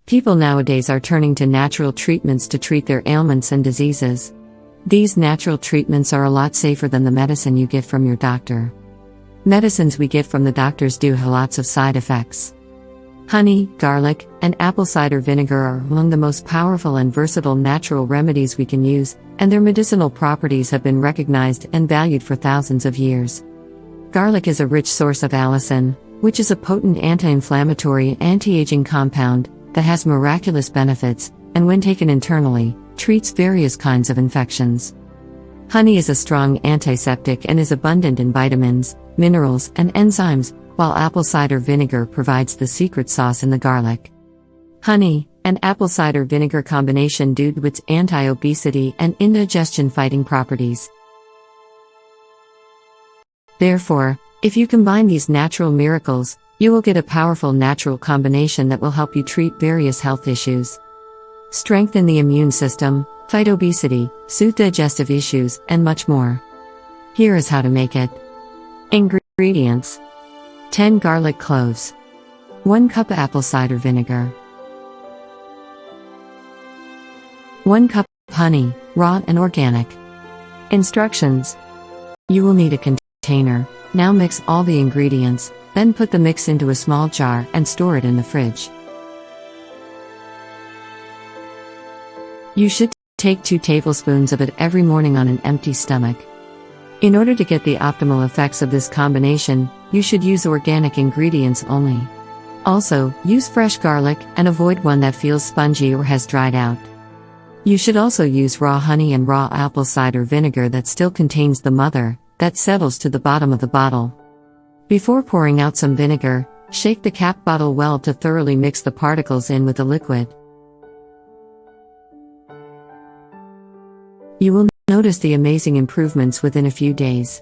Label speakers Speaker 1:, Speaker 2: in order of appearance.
Speaker 1: People nowadays are turning to natural treatments to treat their ailments and diseases. These natural treatments are a lot safer than the medicine you get from your doctor. Medicines we get from the doctors do have lots of side effects. Honey, garlic, and apple cider vinegar are among the most powerful and versatile natural remedies we can use, and their medicinal properties have been recognized and valued for thousands of years. Garlic is a rich source of allicin, which is a potent anti-inflammatory and anti-aging compound that has miraculous benefits, and when taken internally, treats various kinds of infections. Honey is a strong antiseptic and is abundant in vitamins, minerals, and enzymes, while apple cider vinegar provides the secret sauce in the garlic. Honey and apple cider vinegar combination due to its anti-obesity and indigestion fighting properties. Therefore, if you combine these natural miracles, you will get a powerful natural combination that will help you treat various health issues. Strengthen the immune system, fight obesity, soothe digestive issues, and much more. Here is how to make it. Ingredients: 10 garlic cloves, 1 cup apple cider vinegar, 1 cup honey, raw and organic. Instructions: you will need a container. Now mix all the ingredients, then put the mix into a small jar and store it in the fridge. You should take 2 tablespoons of it every morning on an empty stomach. In order to get the optimal effects of this combination, you should use organic ingredients only. Also, use fresh garlic and avoid one that feels spongy or has dried out. You should also use raw honey and raw apple cider vinegar that still contains the mother, that settles to the bottom of the bottle. Before pouring out some vinegar, shake the cap bottle well to thoroughly mix the particles in with the liquid. You will notice the amazing improvements within a few days.